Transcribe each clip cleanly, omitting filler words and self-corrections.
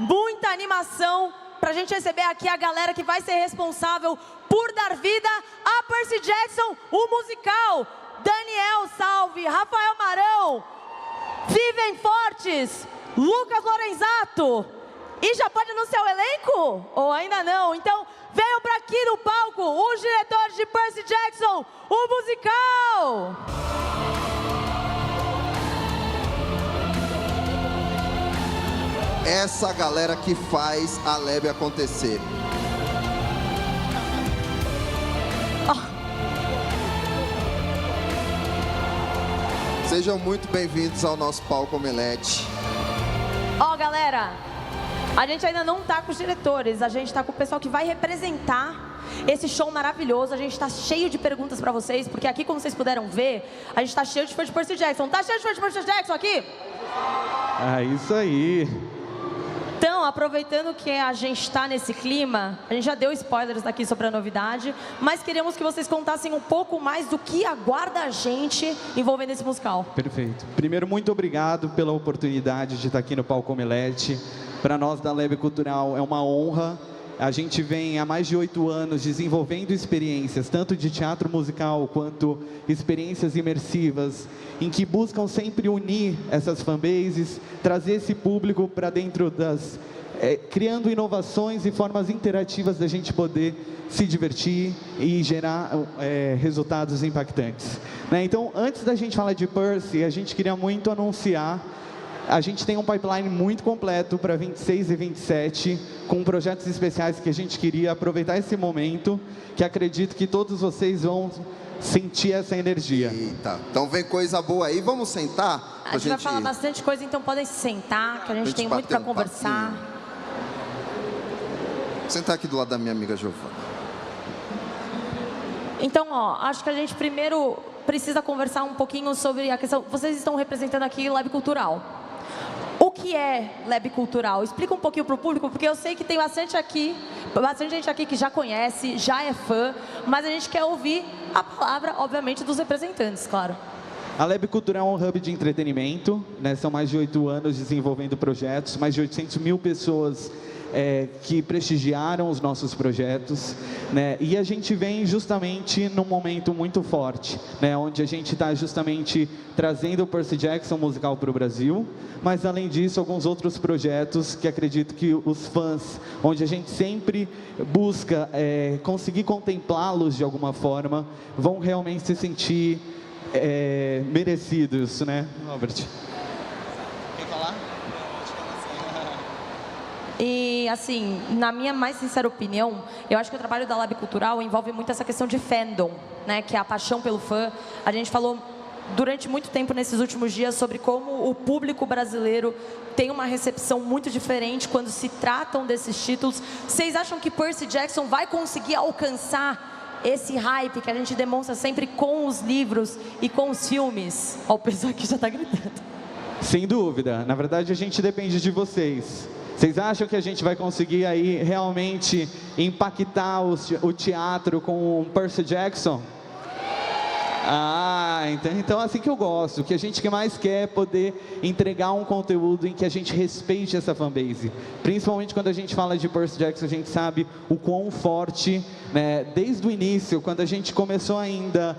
muita animação pra gente receber aqui a galera que vai ser responsável por dar vida a Percy Jackson, o musical. Daniel Salve, Rafael Marão, Vivem Fortes, Lucas Lorenzato. E já pode anunciar o elenco? Ou ainda não? Então, venham para aqui no palco os diretores de Percy Jackson, o musical! Essa galera que faz a Lebe acontecer. Sejam muito bem-vindos ao nosso palco Omelete. Ó, galera, a gente ainda não tá com os diretores, a gente tá com o pessoal que vai representar esse show maravilhoso. A gente tá cheio de perguntas pra vocês, porque aqui, como vocês puderam ver, a gente tá cheio de fã de Percy Jackson. Tá cheio de fã de Percy Jackson aqui? É isso aí. Então, aproveitando que a gente está nesse clima, a gente já deu spoilers aqui sobre a novidade, mas queremos que vocês contassem um pouco mais do que aguarda a gente envolvendo esse musical. Perfeito. Primeiro, muito obrigado pela oportunidade de estar aqui no Palco Omelete. Para nós da Lebe Cultural é uma honra. A gente vem há mais de 8 anos desenvolvendo experiências, tanto de teatro musical quanto experiências imersivas, em que buscam sempre unir essas fanbases, trazer esse público para dentro das... criando inovações e formas interativas da gente poder se divertir e gerar resultados impactantes. Né? Então, antes da gente falar de Percy, a gente queria muito anunciar. A gente tem um pipeline muito completo para 26 e 27, com projetos especiais que a gente queria aproveitar esse momento, que acredito que todos vocês vão sentir essa energia. Eita, então vem coisa boa aí, vamos sentar? A gente vai falar bastante coisa, então podem se sentar, que a gente tem muito para conversar. Vou sentar aqui do lado da minha amiga Giovana. Então, ó, acho que a gente primeiro precisa conversar um pouquinho sobre a questão... Vocês estão representando aqui o Lab Cultural. O que é Lab Cultural? Explica um pouquinho para o público, porque eu sei que tem bastante gente aqui que já conhece, já é fã, mas a gente quer ouvir a palavra, obviamente, dos representantes, claro. A Lab Cultural é um hub de entretenimento, né? São mais de 8 anos desenvolvendo projetos, mais de 800 mil pessoas que prestigiaram os nossos projetos, né? E a gente vem justamente num momento muito forte, né? Onde a gente está justamente trazendo o Percy Jackson musical para o Brasil, mas além disso alguns outros projetos que acredito que os fãs, onde a gente sempre busca conseguir contemplá-los de alguma forma, vão realmente se sentir merecidos, né, Robert? Quer falar? E, assim, na minha mais sincera opinião, eu acho que o trabalho da Lab Cultural envolve muito essa questão de fandom, né? Que é a paixão pelo fã. A gente falou durante muito tempo nesses últimos dias sobre como o público brasileiro tem uma recepção muito diferente quando se tratam desses títulos. Vocês acham que Percy Jackson vai conseguir alcançar esse hype que a gente demonstra sempre com os livros e com os filmes? Ó, o pessoal aqui já está gritando. Sem dúvida. Na verdade, a gente depende de vocês. Vocês acham que a gente vai conseguir aí realmente impactar o teatro com o Percy Jackson? Ah, então assim que eu gosto, que a gente que mais quer poder entregar um conteúdo em que a gente respeite essa fanbase. Principalmente quando a gente fala de Percy Jackson, a gente sabe o quão forte, né, desde o início, quando a gente começou ainda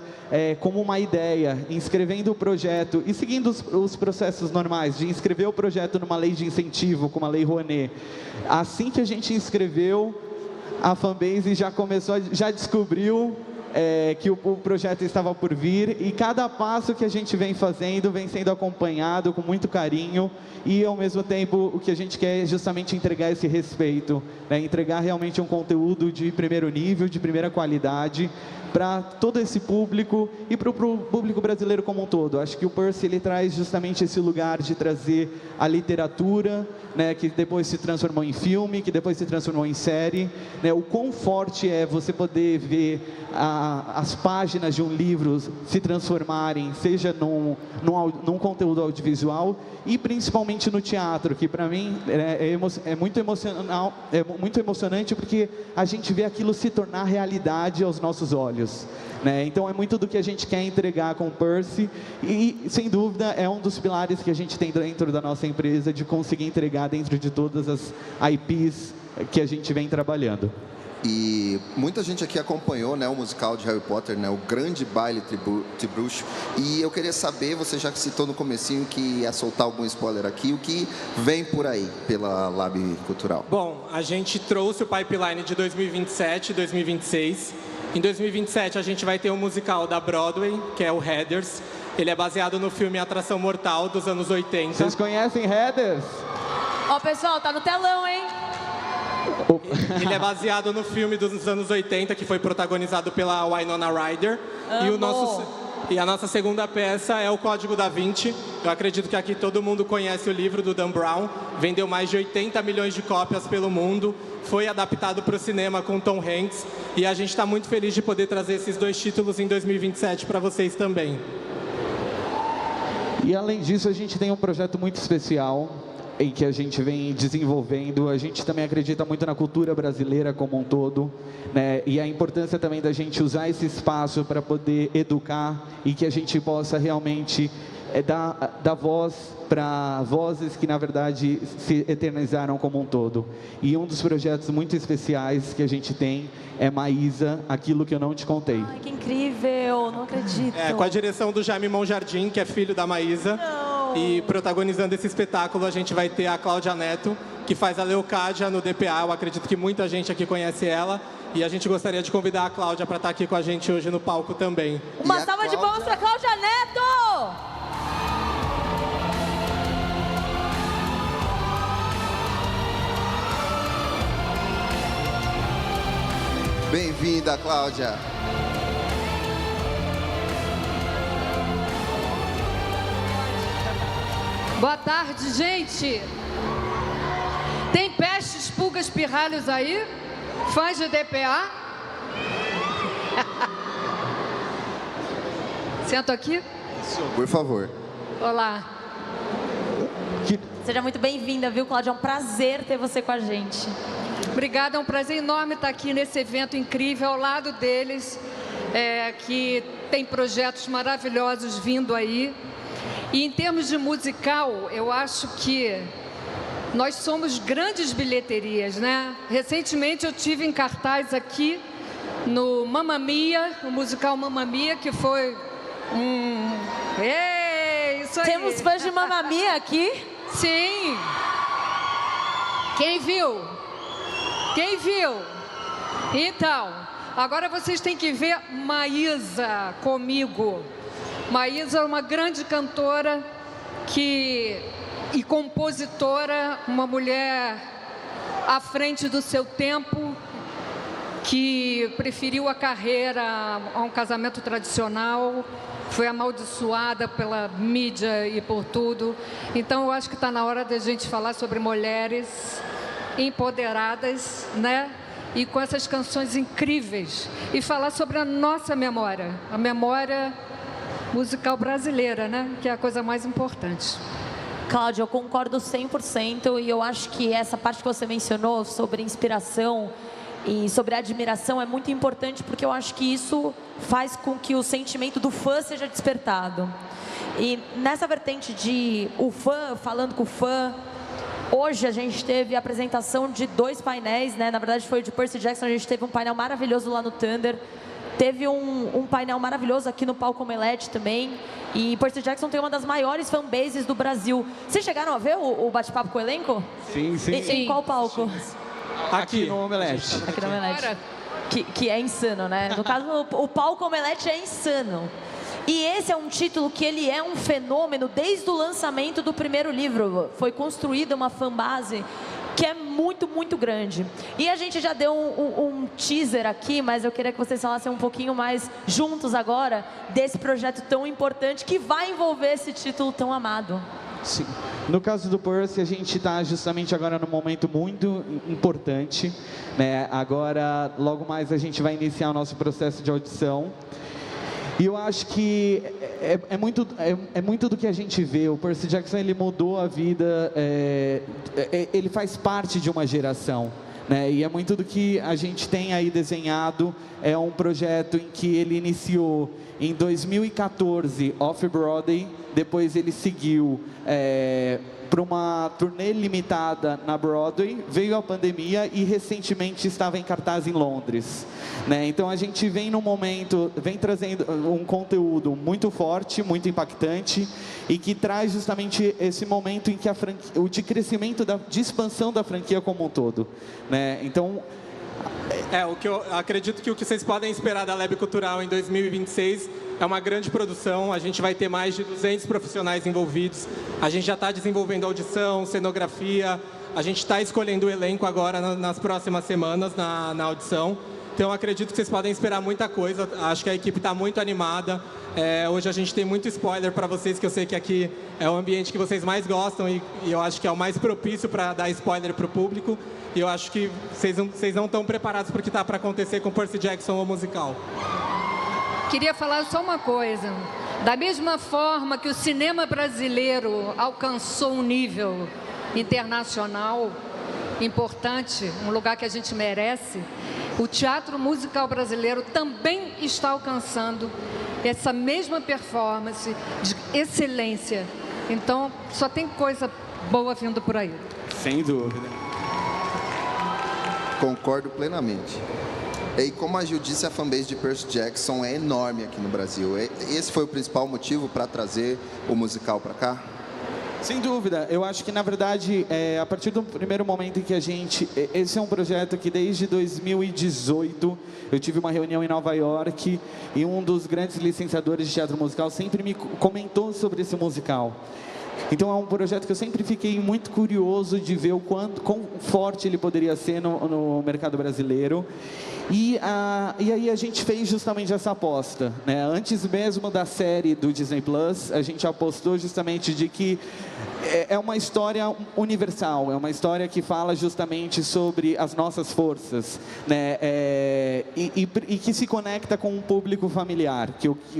como uma ideia, inscrevendo o projeto e seguindo os processos normais, de inscrever o projeto numa lei de incentivo, como a Lei Rouanet. Assim que a gente inscreveu, a fanbase já começou, já descobriu que o projeto estava por vir, e cada passo que a gente vem fazendo vem sendo acompanhado com muito carinho, e ao mesmo tempo o que a gente quer é justamente entregar esse respeito, né? Entregar realmente um conteúdo de primeiro nível, de primeira qualidade, para todo esse público e para o público brasileiro como um todo. Acho que o Percy ele traz justamente esse lugar de trazer a literatura, né, que depois se transformou em filme, que depois se transformou em série, né, o quão forte é você poder ver a as páginas de um livro se transformarem, seja num conteúdo audiovisual e principalmente no teatro, que para mim é muito emocional, é muito emocionante porque a gente vê aquilo se tornar realidade aos nossos olhos, né? Então é muito do que a gente quer entregar com o Percy e, sem dúvida, é um dos pilares que a gente tem dentro da nossa empresa de conseguir entregar dentro de todas as IPs que a gente vem trabalhando. E muita gente aqui acompanhou, né, o musical de Harry Potter, né, o grande baile de bruxo. E eu queria saber, você já citou no comecinho que ia soltar algum spoiler aqui, o que vem por aí pela Lab Cultural? Bom, a gente trouxe o pipeline de 2027 e 2026. Em 2027 a gente vai ter um musical da Broadway, que é o Heathers. Ele é baseado no filme Atração Mortal, dos anos 80. Vocês conhecem Heathers? Ó, pessoal, tá no telão, hein? Ele é baseado no filme dos anos 80, que foi protagonizado pela Winona Ryder. E a nossa segunda peça é o Código da Vinci. Eu acredito que aqui todo mundo conhece o livro do Dan Brown. Vendeu mais de 80 milhões de cópias pelo mundo. Foi adaptado para o cinema com Tom Hanks. E a gente está muito feliz de poder trazer esses dois títulos em 2027 para vocês também. E além disso, a gente tem um projeto muito especial em que a gente vem desenvolvendo. A gente também acredita muito na cultura brasileira como um todo, né? E a importância também da gente usar esse espaço para poder educar e que a gente possa realmente dar voz para vozes que, na verdade, se eternizaram como um todo. E um dos projetos muito especiais que a gente tem é Maísa, Aquilo que eu não te contei. Ai, que incrível, não acredito. Com a direção do Jaime Monjardim, que é filho da Maísa. Não. E protagonizando esse espetáculo, a gente vai ter a Cláudia Neto, que faz a Leocádia no DPA. Eu acredito que muita gente aqui conhece ela. E a gente gostaria de convidar a Cláudia para estar aqui com a gente hoje no palco também. Uma salva de palmas para Cláudia Neto! Bem-vinda, Cláudia. Boa tarde, gente. Tem pestes, pulgas, pirralhos aí? Fãs de DPA? Sento aqui? Por favor. Olá. Seja muito bem-vinda, viu, Cláudia? É um prazer ter você com a gente. Obrigada, é um prazer enorme estar aqui nesse evento incrível, ao lado deles, que tem projetos maravilhosos vindo aí. E em termos de musical, eu acho que nós somos grandes bilheterias, né? Recentemente eu tive em cartaz aqui no Mamma Mia, o musical Mamma Mia, que foi isso aí. Temos fãs de Mamma Mia aqui? Sim. Quem viu? Quem viu? Então, agora vocês têm que ver Maísa comigo. Maísa é uma grande cantora e compositora, uma mulher à frente do seu tempo, que preferiu a carreira a um casamento tradicional, foi amaldiçoada pela mídia e por tudo. Então, eu acho que está na hora da gente falar sobre mulheres empoderadas, né? E com essas canções incríveis. E falar sobre a nossa memória, a memória musical brasileira, né? Que é a coisa mais importante. Cláudia, eu concordo 100% e eu acho que essa parte que você mencionou sobre inspiração e sobre admiração é muito importante porque eu acho que isso faz com que o sentimento do fã seja despertado. E nessa vertente de o fã falando com o fã, hoje a gente teve a apresentação de 2 painéis, né? Na verdade foi de Percy Jackson, a gente teve um painel maravilhoso lá no Thunder. Teve um painel maravilhoso aqui no Palco Omelete também. E Percy Jackson tem uma das maiores fanbases do Brasil. Vocês chegaram a ver o bate-papo com o elenco? Sim, sim. Em qual palco? Aqui no Omelete. Aqui no Omelete. Que é insano, né? No caso, o Palco Omelete é insano. E esse é um título que ele é um fenômeno desde o lançamento do primeiro livro. Foi construída uma fanbase que é muito, muito grande. E a gente já deu um teaser aqui, mas eu queria que vocês falassem um pouquinho mais juntos agora desse projeto tão importante que vai envolver esse título tão amado. Sim. No caso do Percy, a gente está justamente agora num momento muito importante, né? Agora, logo mais, a gente vai iniciar o nosso processo de audição. E eu acho que é muito do que a gente vê. O Percy Jackson, ele mudou a vida, ele faz parte de uma geração, né? E é muito do que a gente tem aí desenhado. É um projeto em que ele iniciou em 2014, Off-Broadway, depois ele seguiu para uma turnê limitada na Broadway, veio a pandemia e recentemente estava em cartaz em Londres, né? Então a gente vem num momento, vem trazendo um conteúdo muito forte, muito impactante e que traz justamente esse momento em que o de crescimento, de expansão da franquia como um todo, né? Então o que eu acredito que o que vocês podem esperar da Lab Cultural em 2026 é uma grande produção. A gente vai ter mais de 200 profissionais envolvidos. A gente já está desenvolvendo audição, cenografia. A gente está escolhendo o elenco agora nas próximas semanas na audição. Então, eu acredito que vocês podem esperar muita coisa. Acho que a equipe está muito animada. Hoje a gente tem muito spoiler para vocês, que eu sei que aqui é o ambiente que vocês mais gostam e eu acho que é o mais propício para dar spoiler para o público. E eu acho que vocês não estão preparados para o que está para acontecer com Percy Jackson, o musical. Queria falar só uma coisa. Da mesma forma que o cinema brasileiro alcançou um nível internacional importante, um lugar que a gente merece, o teatro musical brasileiro também está alcançando essa mesma performance de excelência. Então, só tem coisa boa vindo por aí. Sem dúvida. Concordo plenamente. E como a Gil disse, a fanbase de Percy Jackson é enorme aqui no Brasil. Esse foi o principal motivo para trazer o musical para cá? Sem dúvida. Eu acho que, na verdade, a partir do primeiro momento em que esse é um projeto que desde 2018, eu tive uma reunião em Nova York e um dos grandes licenciadores de teatro musical sempre me comentou sobre esse musical. Então é um projeto que eu sempre fiquei muito curioso de ver quão forte ele poderia ser no mercado brasileiro. E aí a gente fez justamente essa aposta, né? Antes mesmo da série do Disney Plus, a gente apostou justamente de que é uma história universal, é uma história que fala justamente sobre as nossas forças, né? E que se conecta com um público familiar,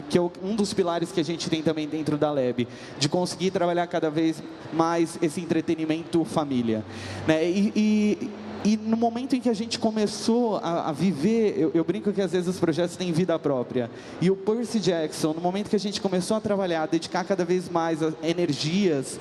que é um dos pilares que a gente tem também dentro da Lab, de conseguir trabalhar cada vez mais esse entretenimento família, né? E no momento em que a gente começou a viver, eu brinco que às vezes os projetos têm vida própria. E o Percy Jackson, no momento que a gente começou a trabalhar, a dedicar cada vez mais energias,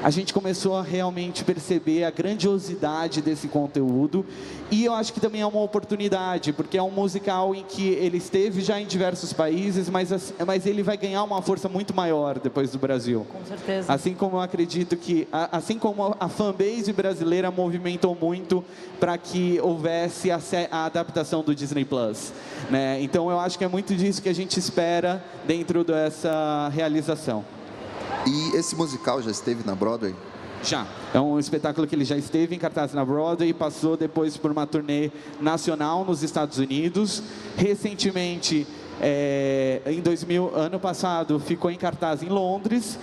a gente começou a realmente perceber a grandiosidade desse conteúdo. E eu acho que também é uma oportunidade, porque é um musical em que ele esteve já em diversos países, mas ele vai ganhar uma força muito maior depois do Brasil. Com certeza. Assim como eu acredito que, assim como a fanbase brasileira movimentou muito para que houvesse a adaptação do Disney Plus, né? Então eu acho que é muito disso que a gente espera dentro dessa realização. E esse musical já esteve na Broadway? Já. É um espetáculo que ele já esteve em cartaz na Broadway e passou depois por uma turnê nacional nos Estados Unidos. Recentemente, ano passado, ficou em cartaz em Londres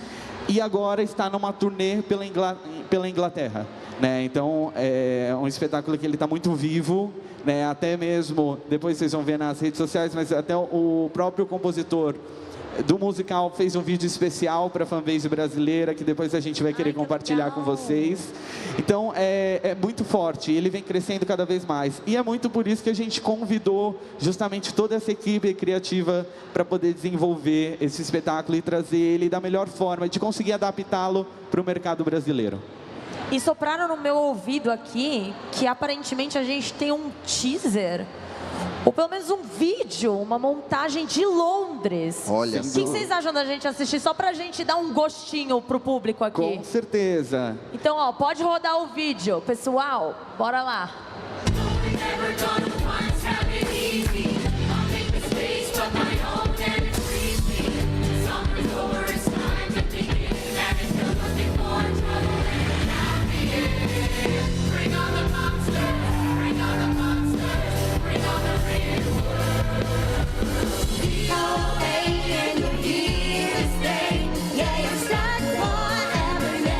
e agora está numa turnê pela Inglaterra, né? Então, é um espetáculo que ele está muito vivo, né? Até mesmo, depois vocês vão ver nas redes sociais, mas até o próprio compositor do musical fez um vídeo especial para a fanbase brasileira, que depois a gente vai querer compartilhar com vocês. Então, é muito forte, ele vem crescendo cada vez mais. E é muito por isso que a gente convidou justamente toda essa equipe criativa para poder desenvolver esse espetáculo e trazer ele da melhor forma, de conseguir adaptá-lo para o mercado brasileiro. E sopraram no meu ouvido aqui que aparentemente a gente tem um teaser, ou pelo menos um vídeo, uma montagem de Londres. Olha, o que vocês acham da gente assistir, só pra gente dar um gostinho pro público aqui? Com certeza. Então, ó, pode rodar o vídeo, pessoal. Bora lá. Can you hear this thing? Yeah, you're stuck forever.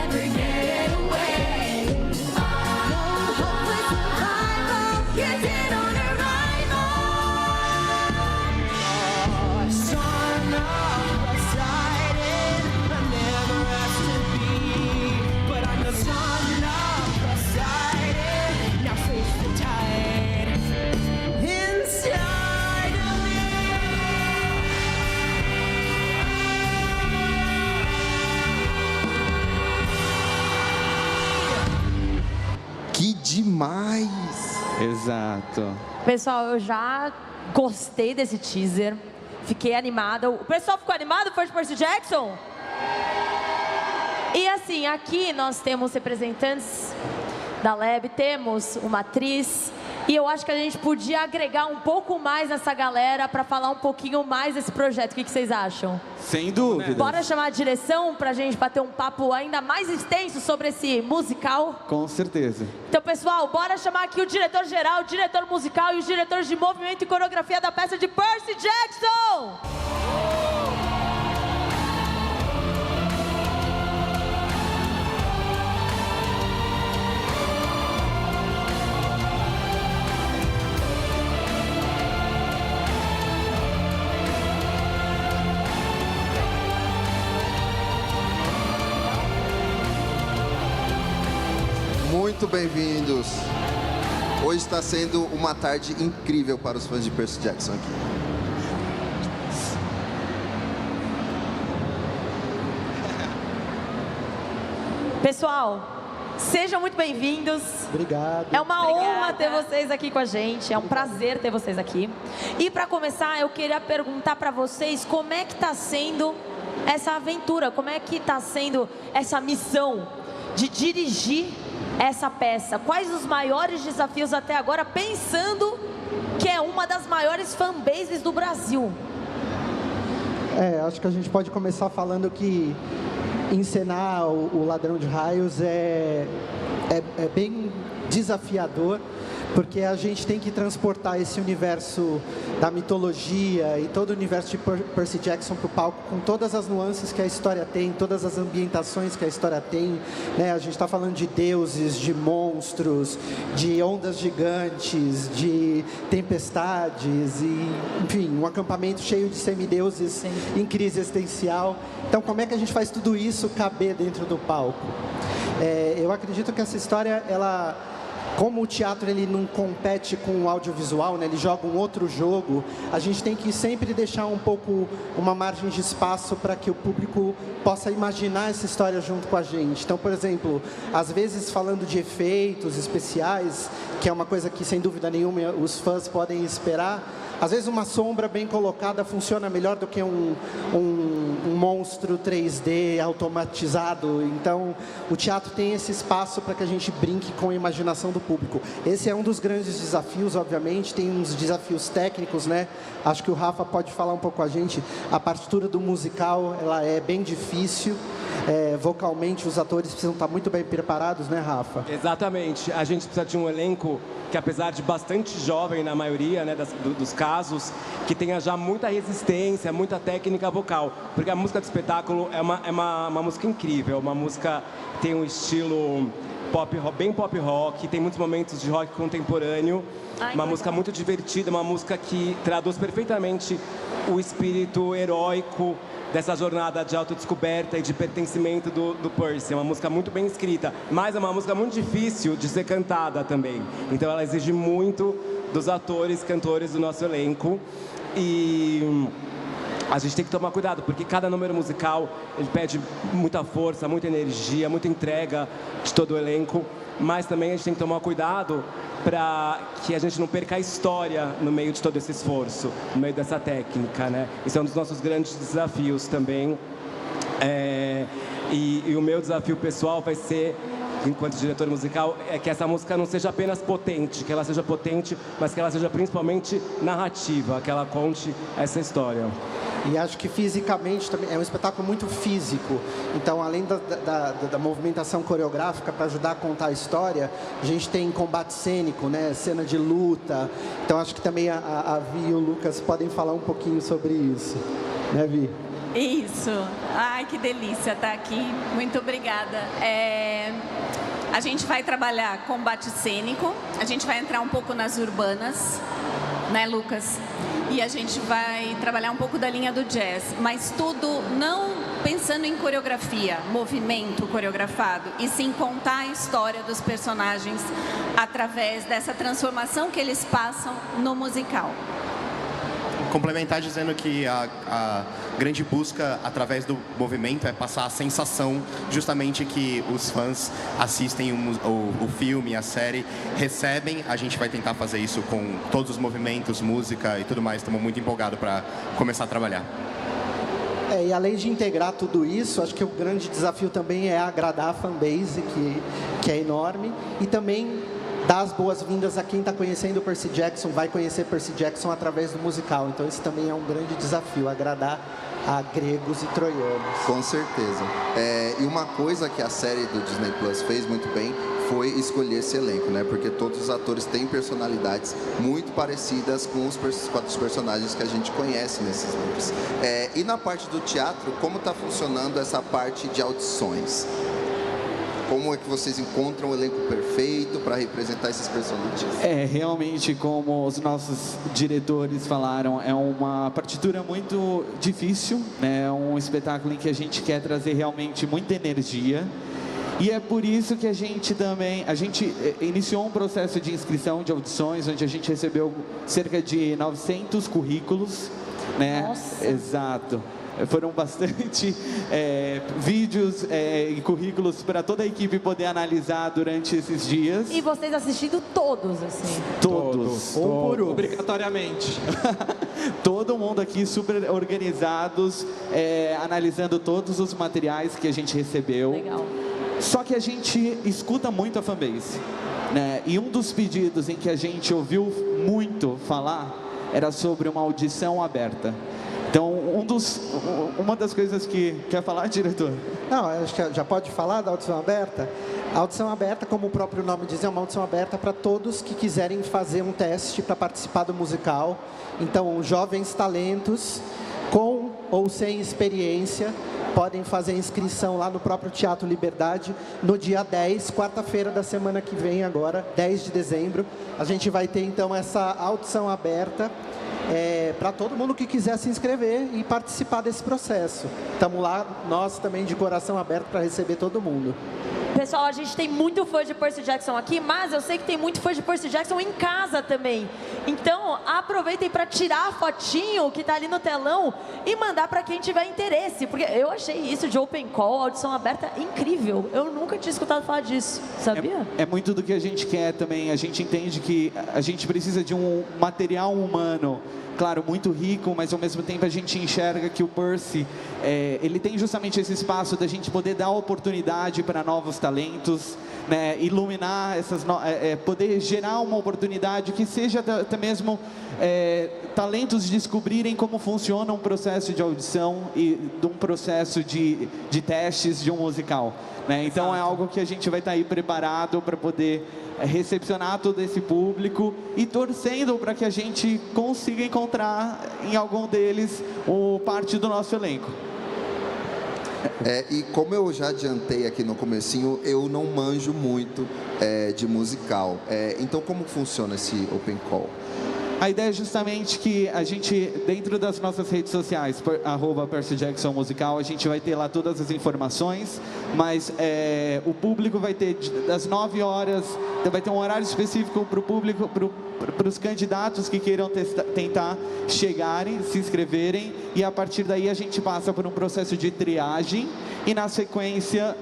vi demais. Exato. Pessoal, eu já gostei desse teaser. Fiquei animada. O pessoal ficou animado por Percy Jackson? E assim, aqui nós temos representantes da Lab, temos uma atriz. E eu acho que a gente podia agregar um pouco mais nessa galera para falar um pouquinho mais desse projeto. O que vocês acham? Sem dúvida. Bora chamar a direção para a gente bater um papo ainda mais extenso sobre esse musical? Com certeza. Então, pessoal, bora chamar aqui o diretor-geral, o diretor musical e os diretores de movimento e coreografia da peça de Percy Jackson! Muito bem-vindos. Hoje está sendo uma tarde incrível para os fãs de Percy Jackson aqui. Pessoal, sejam muito bem-vindos. Obrigado. É uma honra ter vocês aqui com a gente, é um prazer ter vocês aqui. E para começar, eu queria perguntar para vocês como é que está sendo essa aventura, como é que está sendo essa missão de dirigir essa peça. Quais os maiores desafios até agora, pensando que é uma das maiores fanbases do Brasil? Acho que a gente pode começar falando que encenar o Ladrão de Raios é bem desafiador, porque a gente tem que transportar esse universo da mitologia e todo o universo de Percy Jackson para o palco, com todas as nuances que a história tem, todas as ambientações que a história tem, né? A gente está falando de deuses, de monstros, de ondas gigantes, de tempestades, e, enfim, um acampamento cheio de semideuses em crise existencial. Então, como é que a gente faz tudo isso caber dentro do palco? Eu acredito que essa história, como o teatro ele não compete com o audiovisual, né, ele joga um outro jogo, a gente tem que sempre deixar um pouco uma margem de espaço para que o público possa imaginar essa história junto com a gente. Então, por exemplo, às vezes falando de efeitos especiais, que é uma coisa que sem dúvida nenhuma os fãs podem esperar, às vezes uma sombra bem colocada funciona melhor do que um monstro 3D automatizado. Então, o teatro tem esse espaço para que a gente brinque com a imaginação do público. Esse é um dos grandes desafios, obviamente. Tem uns desafios técnicos, né? Acho que o Rafa pode falar um pouco com a gente. A partitura do musical, ela é bem difícil. Vocalmente, os atores precisam estar muito bem preparados, né, Rafa? Exatamente. A gente precisa de um elenco que, apesar de bastante jovem na maioria, né, dos casos, que tenha já muita resistência, muita técnica vocal. Porque a música de espetáculo é uma música incrível, uma música que tem um estilo bem pop rock, tem muitos momentos de rock contemporâneo, uma música muito divertida, uma música que traduz perfeitamente o espírito heróico dessa jornada de autodescoberta e de pertencimento do Percy. É uma música muito bem escrita, mas é uma música muito difícil de ser cantada também. Então ela exige muito dos atores, cantores do nosso elenco. E a gente tem que tomar cuidado, porque cada número musical ele pede muita força, muita energia, muita entrega de todo o elenco. Mas também a gente tem que tomar cuidado para que a gente não perca a história no meio de todo esse esforço, no meio dessa técnica, né? Isso é um dos nossos grandes desafios também. E o meu desafio pessoal vai ser, enquanto diretor musical, é que essa música não seja apenas potente, que ela seja potente, mas que ela seja principalmente narrativa, que ela conte essa história. E acho que fisicamente também é um espetáculo muito físico. Então, além da movimentação coreográfica para ajudar a contar a história, a gente tem combate cênico, né? Cena de luta. Então, acho que também a Vi e o Lucas podem falar um pouquinho sobre isso. Né, Vi? Isso. Ai, que delícia estar aqui. Muito obrigada. A gente vai trabalhar combate cênico. A gente vai entrar um pouco nas urbanas, né, Lucas? E a gente vai trabalhar um pouco da linha do jazz, mas tudo não pensando em coreografia, movimento coreografado, e sim contar a história dos personagens através dessa transformação que eles passam no musical. complementar dizendo que a grande busca através do movimento é passar a sensação justamente que os fãs assistem o filme, a série, recebem. A gente vai tentar fazer isso com todos os movimentos, música e tudo mais. Estamos muito empolgados para começar a trabalhar. E além de integrar tudo isso, acho que o grande desafio também é agradar a fanbase, que é enorme, e também dar as boas-vindas a quem está conhecendo o Percy Jackson, vai conhecer Percy Jackson através do musical. Então, esse também é um grande desafio, agradar a gregos e troianos. Com certeza. E uma coisa que a série do Disney Plus fez muito bem foi escolher esse elenco, né? Porque todos os atores têm personalidades muito parecidas com os personagens que a gente conhece nesses livros. E na parte do teatro, como está funcionando essa parte de audições? Como é que vocês encontram o elenco perfeito para representar esses personagens? Realmente, como os nossos diretores falaram, é uma partitura muito difícil, né? É um espetáculo em que a gente quer trazer realmente muita energia. E é por isso que a gente iniciou um processo de inscrição de audições, onde a gente recebeu cerca de 900 currículos, né? Nossa! Exato. Foram bastante vídeos e currículos para toda a equipe poder analisar durante esses dias. E vocês assistindo todos, assim? Todos. Um por um. Obrigatoriamente. Todo mundo aqui super organizados, analisando todos os materiais que a gente recebeu. Legal. Só que a gente escuta muito a fanbase, né? E um dos pedidos em que a gente ouviu muito falar era sobre uma audição aberta. Então, uma das coisas que... Quer falar, diretor? Não, acho que já pode falar da audição aberta. A audição aberta, como o próprio nome diz, é uma audição aberta para todos que quiserem fazer um teste para participar do musical. Então, jovens talentos, com ou sem experiência, podem fazer inscrição lá no próprio Teatro Liberdade no dia 10, quarta-feira da semana que vem agora, 10 de dezembro. A gente vai ter, então, essa audição aberta para todo mundo que quiser se inscrever e participar desse processo. Estamos lá, nós também de coração aberto para receber todo mundo. Pessoal, a gente tem muito fã de Percy Jackson aqui, mas eu sei que tem muito fã de Percy Jackson em casa também. Então, aproveitem para tirar a fotinho que está ali no telão e mandar para quem tiver interesse. Porque eu achei isso de open call, audição aberta, incrível. Eu nunca tinha escutado falar disso, sabia? É muito do que a gente quer também. A gente entende que a gente precisa de um material humano, claro, muito rico, mas ao mesmo tempo a gente enxerga que o Percy, ele tem justamente esse espaço da gente poder dar oportunidade para novos talentos, né? Iluminar poder gerar uma oportunidade que seja até mesmo talentos descobrirem como funciona um processo de audição e de um processo de testes de um musical, né? Então é algo que a gente vai estar aí preparado para poder recepcionar todo esse público e torcendo para que a gente consiga encontrar em algum deles parte do nosso elenco. E como eu já adiantei aqui no comecinho, eu não manjo muito de musical. Então, como funciona esse Open Call? A ideia é justamente que a gente, dentro das nossas redes sociais, @PercyJacksonMusical, a gente vai ter lá todas as informações, mas o público vai ter das 9 horas, vai ter um horário específico para o público, para os candidatos que queiram tentar chegarem, se inscreverem, e a partir daí a gente passa por um processo de triagem e na sequência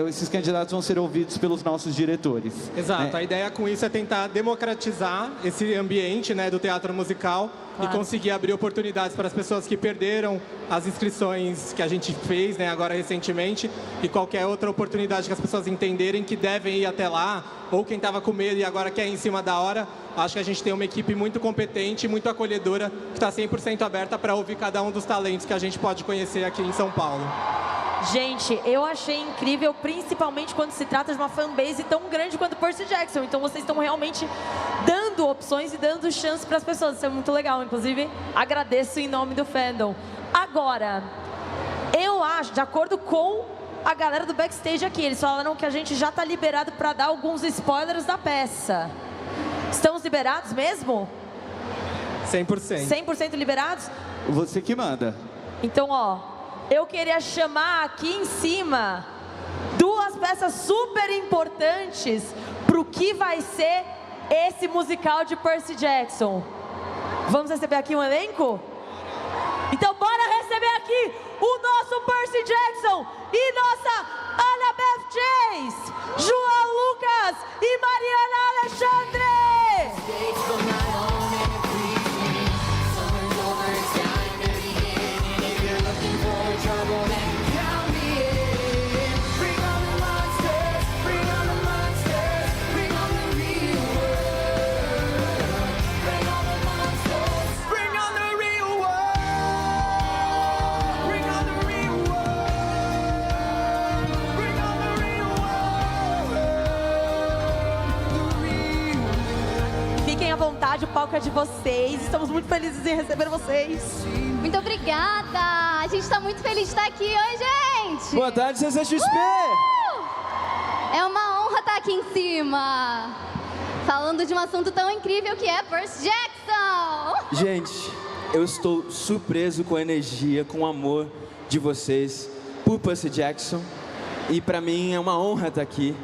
esses candidatos vão ser ouvidos pelos nossos diretores. Exato, a ideia com isso é tentar democratizar esse ambiente, né, do teatro musical, claro, e conseguir abrir oportunidades para as pessoas que perderam as inscrições que a gente fez, né, agora recentemente, e qualquer outra oportunidade que as pessoas entenderem que devem ir até lá, ou quem estava com medo e agora quer ir em cima da hora. Acho que a gente tem uma equipe muito competente, muito acolhedora, que está 100% aberta para ouvir cada um dos talentos que a gente pode conhecer aqui em São Paulo. Gente, eu achei incrível, principalmente quando se trata de uma fanbase tão grande quanto Percy Jackson. Então, vocês estão realmente dando opções e dando chance para as pessoas. Isso é muito legal. Inclusive, agradeço em nome do fandom. Agora, eu acho, de acordo com a galera do backstage aqui, eles falaram que a gente já está liberado para dar alguns spoilers da peça. Estamos liberados mesmo? 100%. 100% liberados? Você que manda. Então, eu queria chamar aqui em cima 2 peças super importantes para o que vai ser esse musical de Percy Jackson. Vamos receber aqui um elenco? Então bora receber aqui o nosso Percy Jackson e nossa Annabeth Chase, João Lucas e Mariana Alexandre! Fiquem à vontade, o palco é de vocês. Estamos muito felizes em receber vocês. Muito obrigada! A gente está muito feliz de estar aqui. Oi, gente! Boa tarde, CCXP! É uma honra estar aqui em cima, falando de um assunto tão incrível que é Percy Jackson! Gente, eu estou surpreso com a energia, com o amor de vocês por Percy Jackson. E para mim é uma honra estar aqui,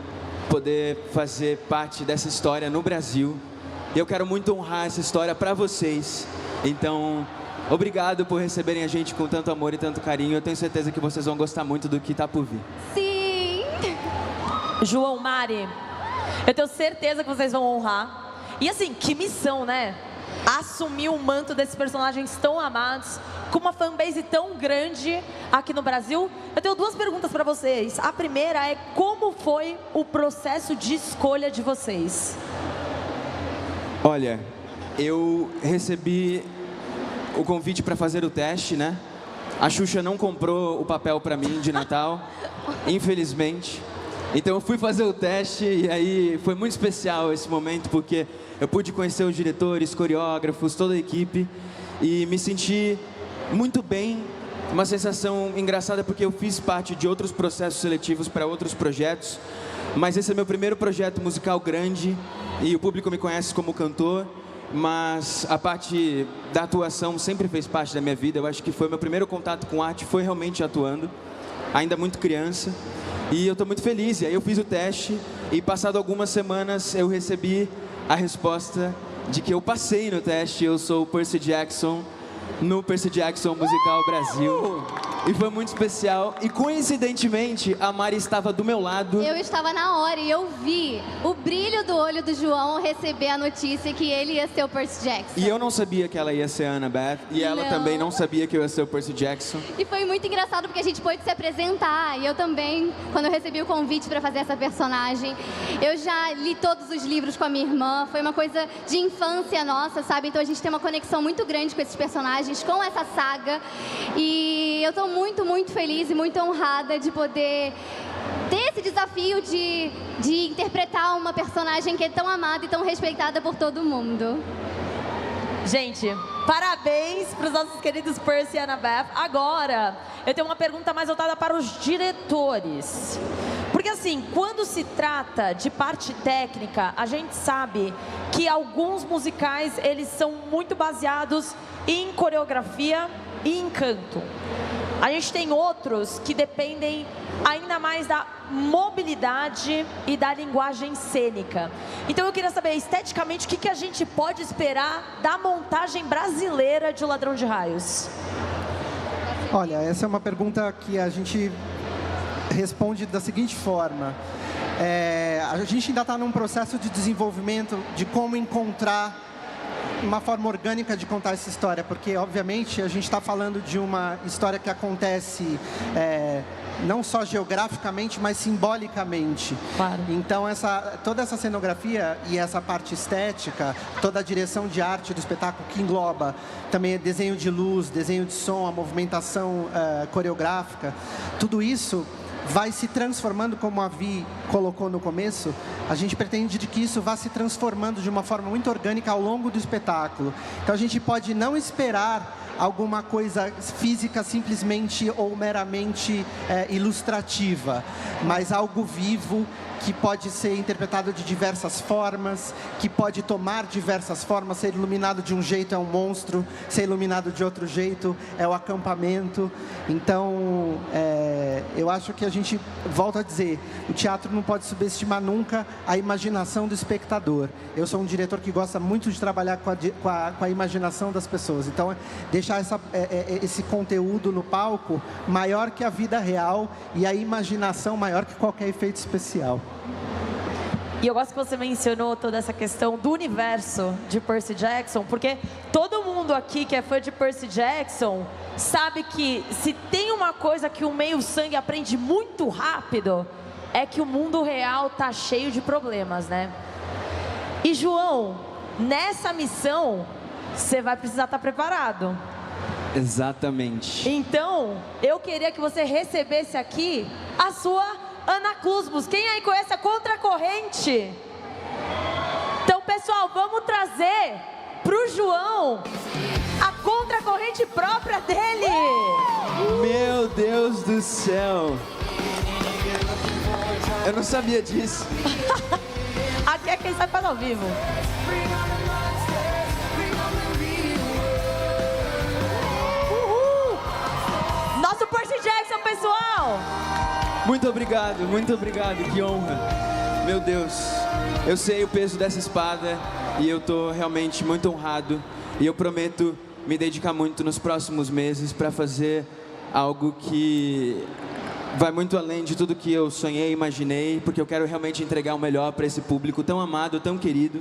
poder fazer parte dessa história no Brasil. E eu quero muito honrar essa história para vocês. Então, obrigado por receberem a gente com tanto amor e tanto carinho. Eu tenho certeza que vocês vão gostar muito do que está por vir. Sim! João, Mari, eu tenho certeza que vocês vão honrar. E assim, que missão, né? Assumir o manto desses personagens tão amados, com uma fanbase tão grande aqui no Brasil. Eu tenho duas perguntas para vocês. A primeira é: como foi o processo de escolha de vocês? Olha, eu recebi o convite para fazer o teste, né? A Xuxa não comprou o papel para mim de Natal, infelizmente. Então eu fui fazer o teste e aí foi muito especial esse momento, porque eu pude conhecer os diretores, coreógrafos, toda a equipe e me senti muito bem. Uma sensação engraçada porque eu fiz parte de outros processos seletivos para outros projetos, mas esse é meu primeiro projeto musical grande e o público me conhece como cantor, mas a parte da atuação sempre fez parte da minha vida. Eu acho que foi meu primeiro contato com arte, foi realmente atuando, ainda muito criança, e eu estou muito feliz. E aí eu fiz o teste e passado algumas semanas eu recebi a resposta de que eu passei no teste. Eu sou o Percy Jackson no Percy Jackson Musical Brasil. E foi muito especial. E coincidentemente, a Mari estava do meu lado. Eu estava na hora e eu vi o brilho do olho do João ao receber a notícia que ele ia ser o Percy Jackson. E eu não sabia que ela ia ser a Annabeth. E ela também não sabia que eu ia ser o Percy Jackson. E foi muito engraçado porque a gente pôde se apresentar. E eu também, quando eu recebi o convite para fazer essa personagem, eu já li todos os livros com a minha irmã. Foi uma coisa de infância nossa, sabe? Então a gente tem uma conexão muito grande com esses personagens, com essa saga. E eu tô muito, muito feliz e muito honrada de poder ter esse desafio de interpretar uma personagem que é tão amada e tão respeitada por todo mundo. Gente, parabéns para os nossos queridos Percy e Annabeth. Agora, eu tenho uma pergunta mais voltada para os diretores. Porque assim, quando se trata de parte técnica, a gente sabe que alguns musicais, eles são muito baseados em coreografia e em canto. A gente tem outros que dependem ainda mais da mobilidade e da linguagem cênica. Então eu queria saber, esteticamente, o que a gente pode esperar da montagem brasileira de O Ladrão de Raios? Olha, essa é uma pergunta que a gente responde da seguinte forma. A gente ainda está num processo de desenvolvimento de como encontrar uma forma orgânica de contar essa história, porque, obviamente, a gente está falando de uma história que acontece não só geograficamente, mas simbolicamente. Claro. Então, toda essa cenografia e essa parte estética, toda a direção de arte do espetáculo que engloba também desenho de luz, desenho de som, a movimentação coreográfica, tudo isso vai se transformando, como a Vi colocou no começo. A gente pretende que isso vá se transformando de uma forma muito orgânica ao longo do espetáculo. Então a gente pode não esperar alguma coisa física simplesmente ou meramente ilustrativa, mas algo vivo que pode ser interpretado de diversas formas, que pode tomar diversas formas, ser iluminado de um jeito é um monstro, ser iluminado de outro jeito é o acampamento. Então, eu acho que a gente, volta a dizer, o teatro não pode subestimar nunca a imaginação do espectador. Eu sou um diretor que gosta muito de trabalhar com a imaginação das pessoas. Então, deixar esse conteúdo no palco maior que a vida real e a imaginação maior que qualquer efeito especial. E eu gosto que você mencionou toda essa questão do universo de Percy Jackson, porque todo mundo aqui que é fã de Percy Jackson sabe que se tem uma coisa que o meio-sangue aprende muito rápido, é que o mundo real tá cheio de problemas, né? E João, nessa missão, você vai precisar estar preparado. Exatamente. Então, eu queria que você recebesse aqui a sua Anaclusmus. Quem aí conhece a Contracorrente? Então, pessoal, vamos trazer pro João a contracorrente própria dele. Meu Deus do céu. Eu não sabia disso. Aqui é quem sabe faz ao vivo. Uhul! Nosso Percy Jackson, pessoal! Muito obrigado, que honra. Meu Deus, eu sei o peso dessa espada e eu tô realmente muito honrado. E eu prometo me dedicar muito nos próximos meses para fazer algo que vai muito além de tudo que eu sonhei e imaginei, porque eu quero realmente entregar o melhor para esse público tão amado, tão querido.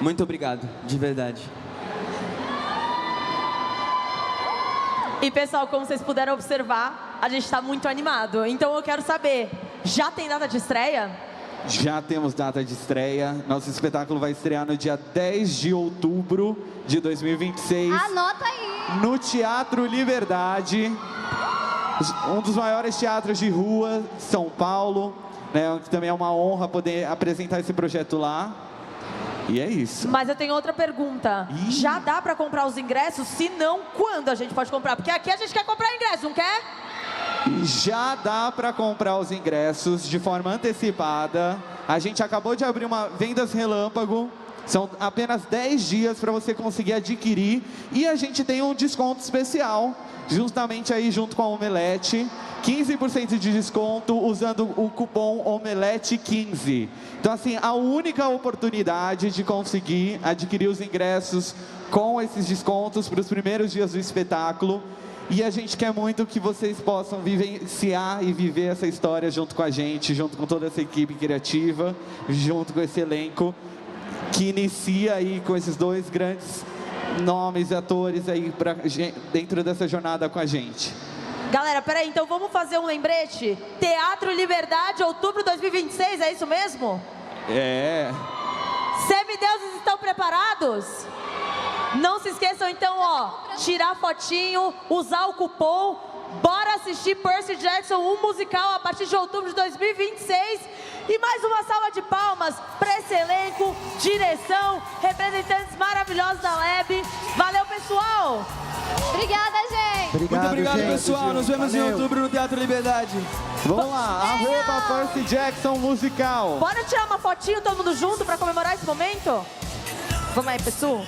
Muito obrigado, de verdade. E pessoal, como vocês puderam observar, a gente está muito animado. Então eu quero saber, já tem data de estreia? Já temos data de estreia. Nosso espetáculo vai estrear no dia 10 de outubro de 2026. Anota aí! No Teatro Liberdade, um dos maiores teatros de rua, São Paulo. Né? Também é uma honra poder apresentar esse projeto lá. E é isso. Mas eu tenho outra pergunta. Já dá para comprar os ingressos? Se não, quando a gente pode comprar? Porque aqui a gente quer comprar ingresso, não quer? Já dá para comprar os ingressos de forma antecipada. A gente acabou de abrir uma vendas relâmpago. São apenas 10 dias para você conseguir adquirir. E a gente tem um desconto especial, justamente aí junto com a Omelete. 15% de desconto usando o cupom OMELETE15. Então, assim, a única oportunidade de conseguir adquirir os ingressos com esses descontos para os primeiros dias do espetáculo. E a gente quer muito que vocês possam vivenciar e viver essa história junto com a gente, junto com toda essa equipe criativa, junto com esse elenco que inicia aí com esses dois grandes nomes e atores aí dentro dessa jornada com a gente. Galera, peraí, então vamos fazer um lembrete? Teatro Liberdade, outubro de 2026, é isso mesmo? É. Semideuses estão preparados? Não se esqueçam então, ó, tirar fotinho, usar o cupom. Bora assistir Percy Jackson, um musical a partir de outubro de 2026. E mais uma salva de palmas para esse elenco, direção, representantes maravilhosos da Lab. Valeu, pessoal! Obrigada, gente! Muito obrigado, gente, pessoal. Nos vemos em outubro no Teatro Liberdade. Vamos lá, @Percy Jackson Musical. Bora tirar uma fotinho todo mundo junto para comemorar esse momento? Vamos aí, pessoal.